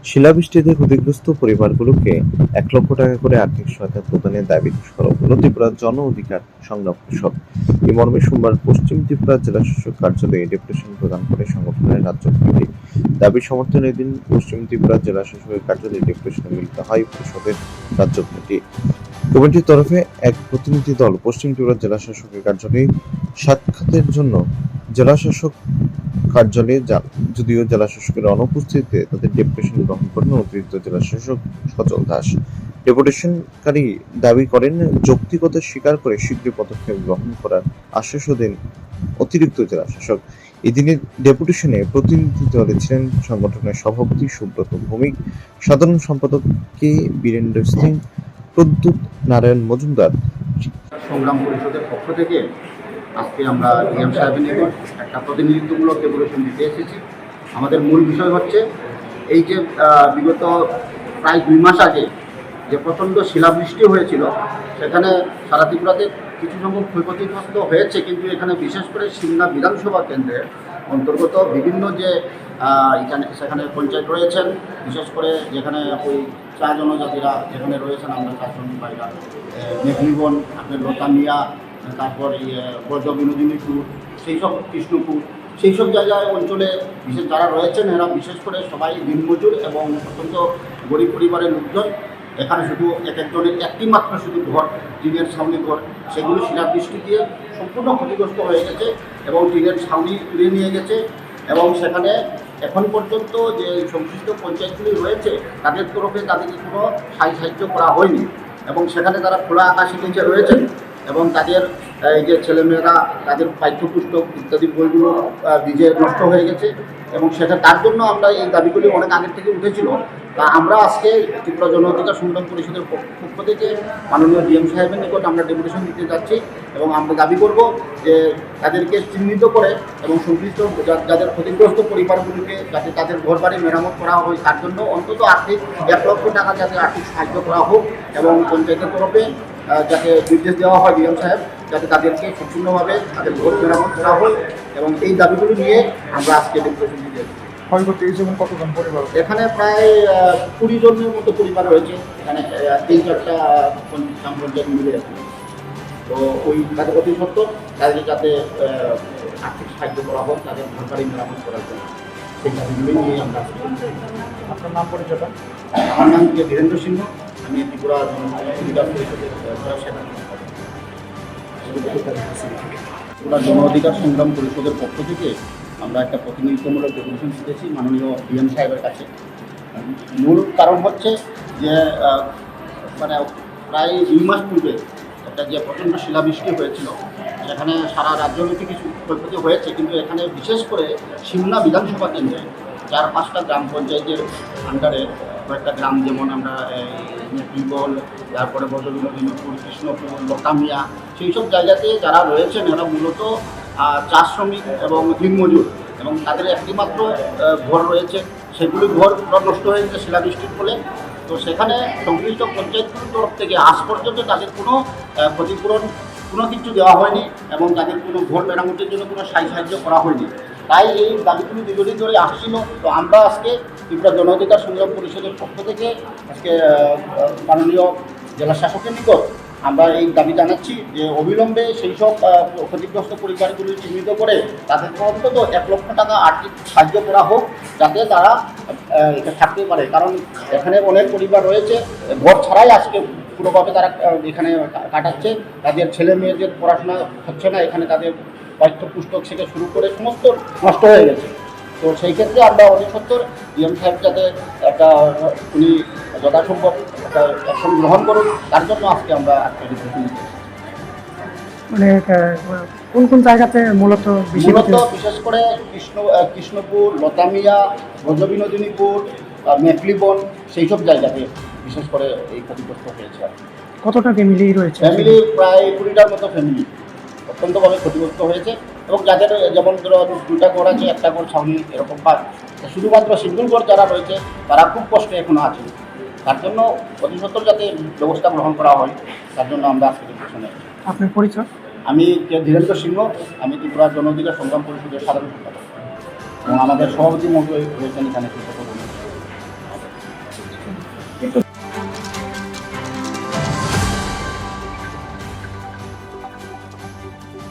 শিলাবৃষ্টিতে ক্ষতিগ্রস্ত পরিবারগুলোকে ১ লক্ষ টাকা করে আর্থিক সহায়তা প্রদানের দাবিতে সরব হলো ত্রিপুরা জন অধিকার সংগ্রাম পরিষদ। এ মর্মে সোমবার পশ্চিম ত্রিপুরা জেলাশাসক কার্যালয়ে ডেপুটেশন প্রদান করে সংগঠনের রাজ্য কমিটি। দাবির সমর্থনে এদিন পশ্চিম ত্রিপুরা জেলাশাসকের কার্যালয়ে ডেপুটেশনে মিলিত হয় পরিষদের রাজ্য কমিটি। কমিটির তরফে এক প্রতিনিধি দল পশ্চিম ত্রিপুরা জেলাশাসকের কার্যালয়ে সাক্ষাতের জন্য জেলাশাসক কার্যালয়ে যান। যদিও জেলাশাসকের অনুপস্থিতিতে তাদের ডেপুটেশন গ্রহণ করেন অতিরিক্ত জেলাশাসক সচল দাস। ডেপুটেশনকারী দাবি করেন, যৌক্তিকতা স্বীকার করে শীঘ্রই পদক্ষেপ গ্রহণ করার আশ্বাসও দেন অতিরিক্ত জেলাশাসক। এদিনে ডেপুটেশনে প্রতিনিধি দলে ছিলেন সংগঠনের সভাপতি সুব্রত ভৌমিক, সাধারণ সম্পাদক কে বীরেন্দ্র সিং, প্রদ্যুৎ নারায়ণ মজুমদার। সংগ্রাম পরিষদের পক্ষ থেকে আজকে আমরা ডিএম সাহেবের নিকট একটা প্রতিনিধিত্বমূলক ডেপুটেশন দিতে এসেছি। আমাদের মূল বিষয় হচ্ছে এই যে বিগত প্রায় 2 মাস আগে যে প্রচণ্ড শিলাবৃষ্টি হয়েছিল, সেখানে সারা ত্রিপুরাতে কিছু সংখ্যক ক্ষয়ক্ষতিগ্রস্ত হয়েছে, কিন্তু এখানে বিশেষ করে সিমনা বিধানসভা কেন্দ্রের অন্তর্গত বিভিন্ন যে সেখানে পঞ্চায়েত রয়েছেন, বিশেষ করে যেখানে ওই চা জনজাতিরা যেখানে রয়েছেন, আমরা চারজন বাইরা মেঘলিবন, আপনার লতামিয়া, তারপর এই ব্রজ বিনোদিনীপুর, সেই সব কৃষ্ণপুর, সেই সব জায়গায় অঞ্চলে বিশেষ যারা রয়েছেন এরা বিশেষ করে সবাই দিনমজুর এবং অত্যন্ত গরিব পরিবারের লোকজন। এখানে শুধু এক একজনের একটি মাত্র শুধু ঘর, টিনের ছাউনি ঘর, সেগুলো শিলাবৃষ্টি দিয়ে সম্পূর্ণ ক্ষতিগ্রস্ত হয়ে গেছে এবং টিনের ছাউনি উড়িয়ে নিয়ে গেছে। এবং সেখানে এখন পর্যন্ত যে সংশ্লিষ্ট পঞ্চায়েতগুলি রয়েছে তাদের তরফে তাদেরকে কোনো সাহায্য করা হয়নি এবং সেখানে তারা খোলা আকাশের নিচে রয়েছেন এবং তাদের এই যে ছেলেমেয়েরা তাদের পাঠ্যপুস্তক ইত্যাদি বইগুলো ভিজে নষ্ট হয়ে গেছে এবং সেটা তার জন্য আমরা এই দাবিগুলি অনেক আগের থেকে উঠেছিল। তা আমরা আজকে ত্রিপুরা জন অধিকার সংগ্রাম পরিষদের পক্ষ থেকে মাননীয় ডিএম সাহেবের নিকট আমরা ডেপুটেশন দিতে যাচ্ছি এবং আমরা দাবি করব যে তাদেরকে চিহ্নিত করে এবং সংশ্লিষ্ট যাদের ক্ষতিগ্রস্ত পরিবারগুলিকে যাতে তাদের ঘরবাড়ি মেরামত করা হয় তার জন্য অন্তত আর্থিক 1 লক্ষ টাকা যাতে আর্থিক সাহায্য করা হোক এবং পঞ্চায়েতের তরফে যাতে নির্দেশ দেওয়া হয় ডিএম সাহেব যাতে তাদেরকে সম্পূর্ণভাবে তাদের ঘর মেরামত করা হয় এবং এই দাবিগুলো নিয়ে আমরা আজকে ডেপুটেশন দিতে যাচ্ছি। ক্ষয়ক্ষতি যেমন কতজন পরিবার? এখানে প্রায় 20 জনের মতো পরিবার রয়েছে, এখানে 3-4টা গ্রাম পঞ্চায়েত মিলে আছে। তো ওই তাদের অতি সত্ত্বর তাদের যাতে আর্থিক সাহায্য করা হোক তাদের ঘরবাড়ি মেরামত করার জন্য, সেই দাবিগুলোই নিয়ে আমরা। আপনার নাম পরিচয়টা? আমার নাম বীরেন্দ্র সিংহ, আমি ত্রিপুরা জন অধিকার পরিষদের ত্রিপুরা জন অধিকার সংগ্রাম পরিষদের পক্ষ থেকে আমরা একটা প্রতিনিধিত্বমূলক ডেপুটেশন দিতেছি মাননীয় ডিএম সাহেবের কাছে। মূল কারণ হচ্ছে যে মানে প্রায় 2 মাস পূর্বে একটা যে প্রচণ্ড শিলাবৃষ্টি হয়েছিল, সেখানে সারা রাজ্যব্যাপী কিছু ক্ষয়ক্ষতি হয়েছে, কিন্তু এখানে বিশেষ করে সিমনা বিধানসভা কেন্দ্রে 4-5টা গ্রাম পঞ্চায়েতের আন্ডারে কয়েকটা গ্রাম, যেমন আমরা বিবল, তারপরে ব্রজবিনোদিনীপুর, কৃষ্ণপুর, লতামিয়া, সেই সব জায়গাতে যারা রয়েছেন এরা মূলত চা শ্রমিক এবং দিনমজুর এবং তাদের একটি মাত্র ঘর রয়েছে, সেগুলি ঘর নষ্ট হয়ে গেছে শিলাবৃষ্টির ফলে। তো সেখানে সংশ্লিষ্ট পঞ্চায়েতগুলির তরফ থেকে আজ পর্যন্ত তাদের কোনো ক্ষতিপূরণ কোনো কিছু দেওয়া হয়নি এবং তাদের কোনো ঘর মেরামতের জন্য কোনো সাহায্য করা হয়নি। তাই এই দাবিগুলি দীর্ঘদিন ধরে আসছিল। তো আমরা আজকে ত্রিপুরা জন অধিকার সংগ্রাম পরিষদের পক্ষ থেকে আজকে মাননীয় জেলা শাসকের নিকট আমরা এই দাবি জানাচ্ছি যে অবিলম্বে সেই সব ক্ষতিগ্রস্ত পরিবারগুলি চিহ্নিত করে তাদেরকে অন্তত 1 লক্ষ টাকা আর্থিক সাহায্য করা হোক যাতে তারা থাকতে পারে। কারণ এখানে অনেক পরিবার রয়েছে ঘর ছাড়াই আজকে পুরোভাবে তারা এখানে কাটাচ্ছে, তাদের ছেলে মেয়েদের পড়াশোনা হচ্ছে না, এখানে তাদের পাঠ্যপুস্তক থেকে শুরু করে সমস্ত নষ্ট হয়ে গেছে। তো সেই ক্ষেত্রে আমরা অতি সত্ত্বর ডিএম সাহেব যাতে একটা উনি যথাসম্ভব একটা অ্যাকশন গ্রহণ করুন, তার জন্য আজকে আমরা মানে কোন কোন জায়গাতে মূলত বিশেষ করে কৃষ্ণপুর, লতামিয়া, ব্রজবিনোদিনীপুর, মেঘলিবন, সেই সব জায়গাতে বিশেষ করে এই ক্ষতিগ্রস্ত হয়েছে। কতটা ফ্যামিলি রয়েছে? ফ্যামিলি প্রায় 20টার মতো ফ্যামিলি অত্যন্তভাবে ক্ষতিগ্রস্ত হয়েছে এবং যাদের যেমন ধরো 2টা ঘর আছে, একটা ঘর ছাউনি এরকম পাক, শুধুমাত্র সিঙ্গল ঘর যারা রয়েছে তারা খুব কষ্টে এখনও আছে। তার জন্য অতি সত্ত্বর যাতে ব্যবস্থা গ্রহণ করা হয় তার জন্য আমরা আজকে ডিসকাশনে। আপনার পরিচয়? আমি ধীরেন্দ্র সিংহ, আমি ত্রিপুরা জন অধিকার সংগ্রাম পরিষদের সাধারণ সম্পাদক এবং আমাদের সভাপতি মহোদয় রয়েছেন এখানে।